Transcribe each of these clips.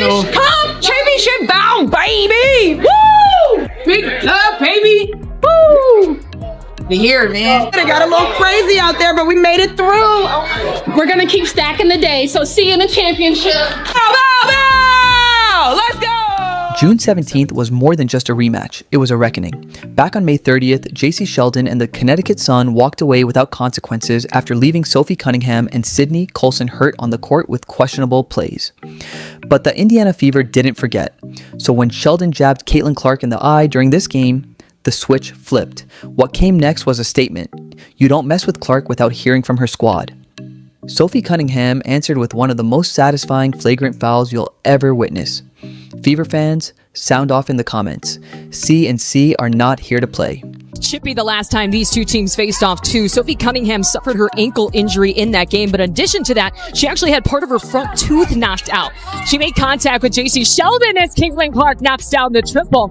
Come championship bound, baby! Woo! Big love, baby! Woo! You hear it, man. It got a little crazy out there, but we made it through. We're gonna keep stacking the day, so see you in the championship. Bow! Let's go! June 17th was more than just a rematch, it was a reckoning. Back on May 30th, JC Sheldon and the Connecticut Sun walked away without consequences after leaving Sophie Cunningham and Sydney Colson hurt on the court with questionable plays. But the Indiana Fever didn't forget. So when Sheldon jabbed Caitlin Clark in the eye during this game, the switch flipped. What came next was a statement. You don't mess with Clark without hearing from her squad. Sophie Cunningham answered with one of the most satisfying flagrant fouls you'll ever witness. Fever fans, sound off in the comments. C and C are not here to play. Chippy the last time these two teams faced off too. Sophie Cunningham suffered her ankle injury in that game, but in addition to that, she actually had part of her front tooth knocked out. She made contact with JC Sheldon as Caitlin Clark knocks down the triple.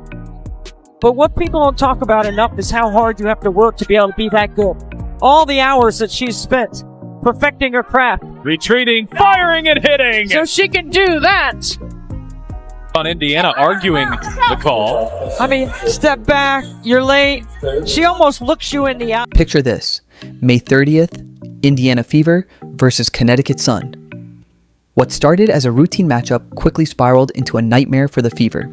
But what people don't talk about enough is how hard you have to work to be able to be that good. All the hours that she's spent perfecting her craft. Retreating, firing, and hitting. So she can do that. On Indiana arguing the call. I mean, step back, you're late. She almost looks you in the eye. Picture this, May 30th, Indiana Fever versus Connecticut Sun. What started as a routine matchup quickly spiraled into a nightmare for the Fever.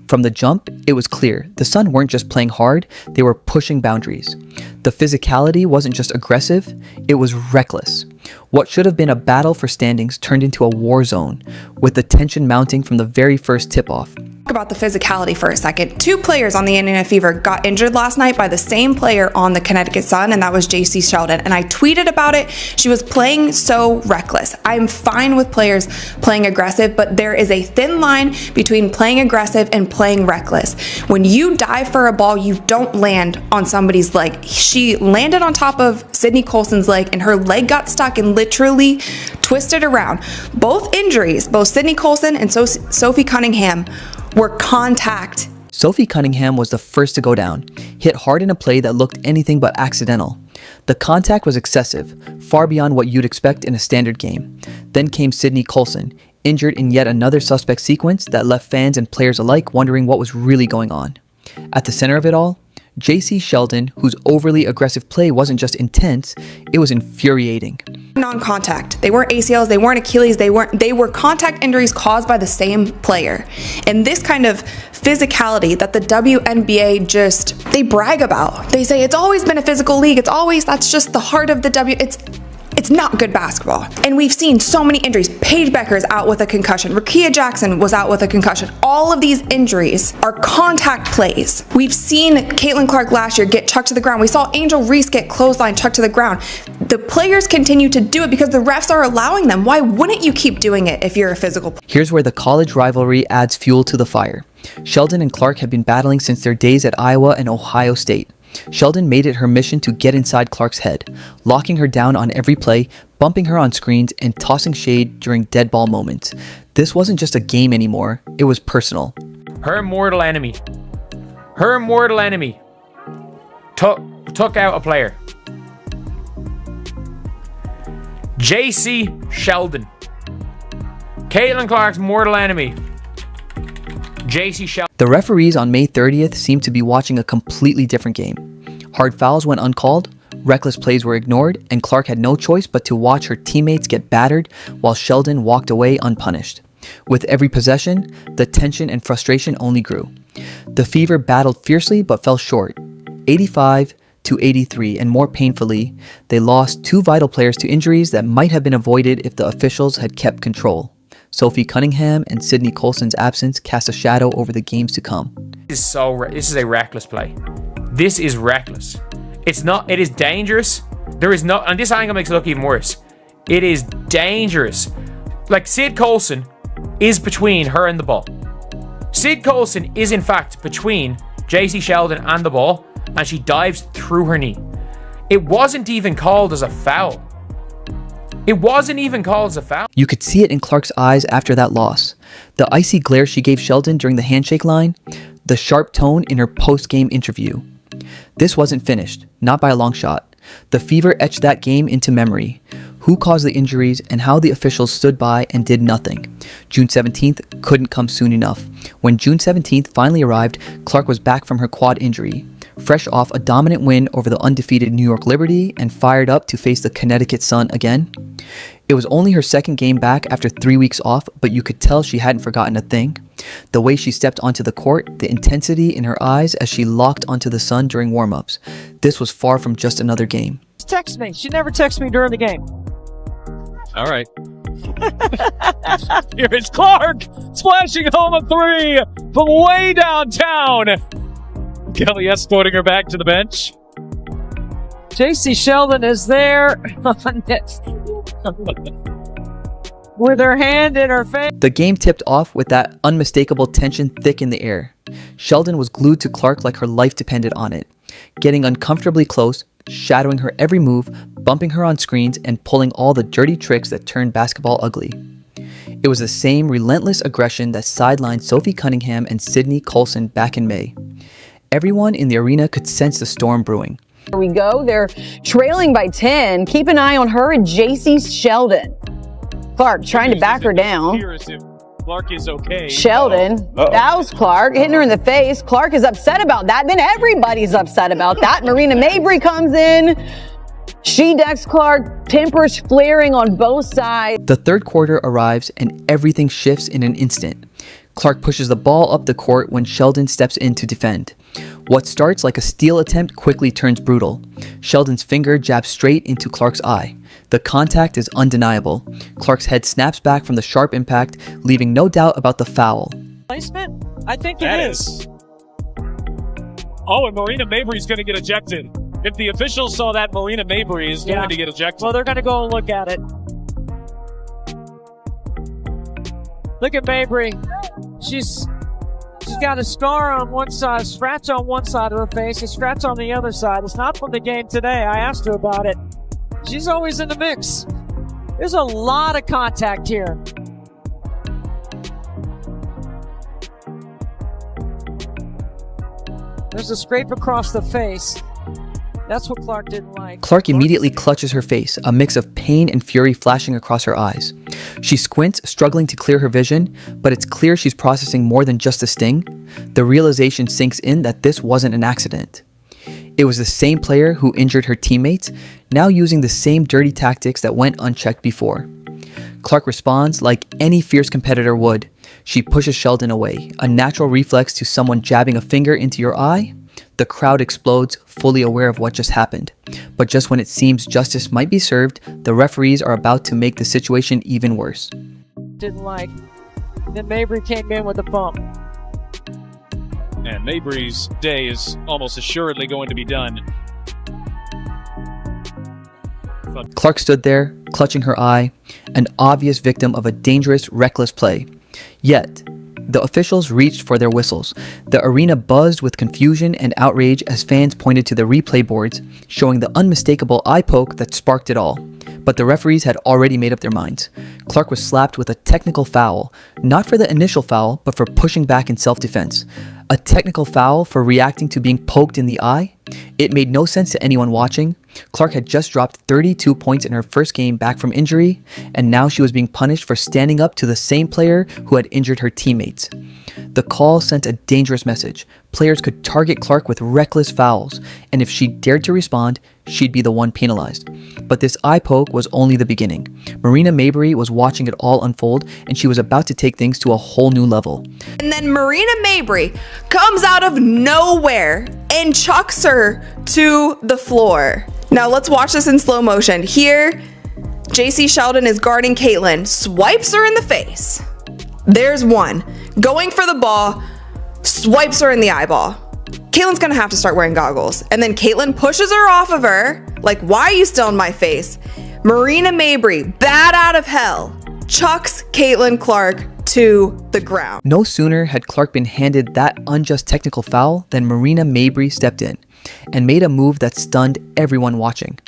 From the jump, it was clear the Sun weren't just playing hard, they were pushing boundaries. The physicality wasn't just aggressive, it was reckless. What should have been a battle for standings turned into a war zone, with the tension mounting from the very first tip-off. Talk about the physicality for a second. Two players on the Indiana Fever got injured last night by the same player on the Connecticut Sun, and that was JC Sheldon. And I tweeted about it. She was playing so reckless. I'm fine with players playing aggressive, but there is a thin line between playing aggressive and playing reckless. When you dive for a ball, you don't land on somebody's leg. She landed on top of Sydney Colson's leg, and her leg got stuck and literally twisted around. Both injuries, both Sydney Colson and Sophie Cunningham, were contact. Sophie Cunningham was the first to go down, hit hard in a play that looked anything but accidental. The contact was excessive, far beyond what you'd expect in a standard game. Then came Sydney Colson, injured in yet another suspect sequence that left fans and players alike wondering what was really going on. At the center of it all, JC Sheldon, whose overly aggressive play wasn't just intense, it was infuriating. Non-contact. They weren't ACLs, they weren't Achilles, they were contact injuries caused by the same player. And this kind of physicality that the WNBA they brag about. They say it's always been a physical league. That's just the heart of the It's not good basketball. And we've seen so many injuries. Paige Becker's out with a concussion. Rakia Jackson was out with a concussion. All of these injuries are contact plays. We've seen Caitlin Clark last year get chucked to the ground. We saw Angel Reese get clothesline chucked to the ground. The players continue to do it because the refs are allowing them. Why wouldn't you keep doing it if you're a physical player? Here's where the college rivalry adds fuel to the fire. Sheldon and Clark have been battling since their days at Iowa and Ohio State. Sheldon made it her mission to get inside Clark's head, locking her down on every play, bumping her on screens, and tossing shade during dead ball moments. This wasn't just a game anymore, it was personal. Her mortal enemy took out a player. JC Sheldon. Caitlin Clark's mortal enemy. JC Sheldon. The referees on May 30th seemed to be watching a completely different game. Hard fouls went uncalled, reckless plays were ignored, and Clark had no choice but to watch her teammates get battered while Sheldon walked away unpunished. With every possession, the tension and frustration only grew. The Fever battled fiercely but fell short, 85-83, and more painfully, they lost two vital players to injuries that might have been avoided if the officials had kept control. Sophie Cunningham and Sydney Colson's absence cast a shadow over the games to come. This is a reckless play. This is reckless. It is dangerous. And this angle makes it look even worse. It is dangerous. Like, Sid Colson is between her and the ball. Sid Colson is in fact between JC Sheldon and the ball, and she dives through her knee. It wasn't even called as a foul. You could see it in Clark's eyes after that loss. The icy glare she gave Sheldon during the handshake line, the sharp tone in her post-game interview. This wasn't finished, not by a long shot. The Fever etched that game into memory. who caused the injuries, and how the officials stood by and did nothing. June 17th couldn't come soon enough. When June 17th finally arrived, Clark was back from her quad injury, fresh off a dominant win over the undefeated New York Liberty and fired up to face the Connecticut Sun again. It was only her second game back after 3 weeks off, but you could tell she hadn't forgotten a thing. The way she stepped onto the court, the intensity in her eyes as she locked onto the Sun during warm-ups. This was far from just another game. Text me. She never texts me during the game. All right. Here is Clark splashing home a three from way downtown. Kelly escorting her back to the bench. JC Sheldon is there with her hand in her face. The game tipped off with that unmistakable tension thick in the air. Sheldon was glued to Clark like her life depended on it, getting uncomfortably close, shadowing her every move, bumping her on screens, and pulling all the dirty tricks that turned basketball ugly. It was the same relentless aggression that sidelined Sophie Cunningham and Sydney Colson back in May. Everyone in the arena could sense the storm brewing. Here we go. They're trailing by 10. Keep an eye on her and JC Sheldon. Clark trying to back her down. Clark is okay. Sheldon, that was Clark, hitting her in the face. Clark is upset about that. Then everybody's upset about that. Marina Mabry comes in. She decks Clark, tempers flaring on both sides. The third quarter arrives and everything shifts in an instant. Clark pushes the ball up the court when Sheldon steps in to defend. What starts like a steal attempt quickly turns brutal. Sheldon's finger jabs straight into Clark's eye. The contact is undeniable. Clark's head snaps back from the sharp impact, leaving no doubt about the foul. Placement? I think That it is. is. Oh, and Marina Mabry's going to get ejected. If the officials saw that, Marina Mabry is going to get ejected. Well, they're going to go and look at it. Look at Mabry. She's got a scar on one side, a scratch on one side of her face, a scratch on the other side. It's not from the game today. I asked her about it. She's always in the mix. There's a lot of contact here. There's a scrape across the face. That's what Clark didn't like. Clark immediately clutches her face, a mix of pain and fury flashing across her eyes. She squints, struggling to clear her vision, but it's clear she's processing more than just a sting. The realization sinks in that this wasn't an accident. It was the same player who injured her teammates, now using the same dirty tactics that went unchecked before. Clark responds like any fierce competitor would. She pushes Sheldon away, a natural reflex to someone jabbing a finger into your eye. The crowd explodes, fully aware of what just happened. But just when it seems justice might be served, the referees are about to make the situation even worse. Didn't like. Then Mabry came in with a bump. And Mabry's day is almost assuredly going to be done. Clark stood there, clutching her eye, an obvious victim of a dangerous, reckless play. Yet, the officials reached for their whistles. The arena buzzed with confusion and outrage as fans pointed to the replay boards, showing the unmistakable eye poke that sparked it all. But the referees had already made up their minds. Clark was slapped with a technical foul, not for the initial foul, but for pushing back in self-defense. A technical foul for reacting to being poked in the eye? It made no sense to anyone watching. Clark had just dropped 32 points in her first game back from injury, and now she was being punished for standing up to the same player who had injured her teammates. The call sent a dangerous message. Players could target Clark with reckless fouls, and if she dared to respond, she'd be the one penalized. But this eye poke was only the beginning. Marina Mabry was watching it all unfold, and she was about to take things to a whole new level. And then Marina Mabry comes out of nowhere and chucks her to the floor. Now let's watch this in slow motion. Here, JC Sheldon is guarding Caitlin, swipes her in the face. There's one. Going for the ball, swipes her in the eyeball. Caitlin's gonna have to start wearing goggles. And then Caitlin pushes her off of her, like, why are you still in my face? Marina Mabry, bat out of hell, chucks Caitlin Clark to the ground. No sooner had Clark been handed that unjust technical foul than Marina Mabry stepped in and made a move that stunned everyone watching.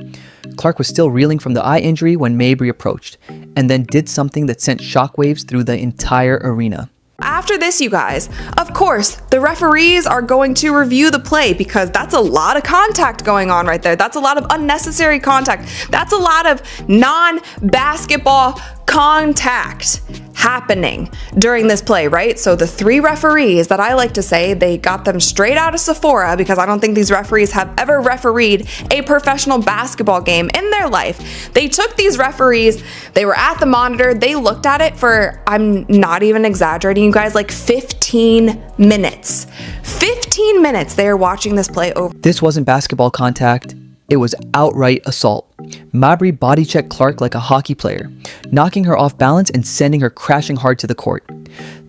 Clark was still reeling from the eye injury when Mabry approached, and then did something that sent shockwaves through the entire arena. After this, you guys, of course, the referees are going to review the play because that's a lot of contact going on right there. That's a lot of unnecessary contact. That's a lot of non-basketball contact happening during this play, right? So the 3 referees that I like to say, they got them straight out of Sephora because I don't think these referees have ever refereed a professional basketball game in their life. They took these referees, they were at the monitor, they looked at it for, I'm not even exaggerating, you guys, like 15 minutes. 15 minutes they are watching this play over. This wasn't basketball contact. It was outright assault. Mabry body checked Clark like a hockey player, knocking her off balance and sending her crashing hard to the court.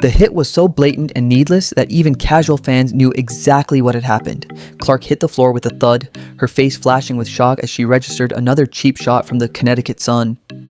The hit was so blatant and needless that even casual fans knew exactly what had happened. Clark hit the floor with a thud, her face flashing with shock as she registered another cheap shot from the Connecticut Sun.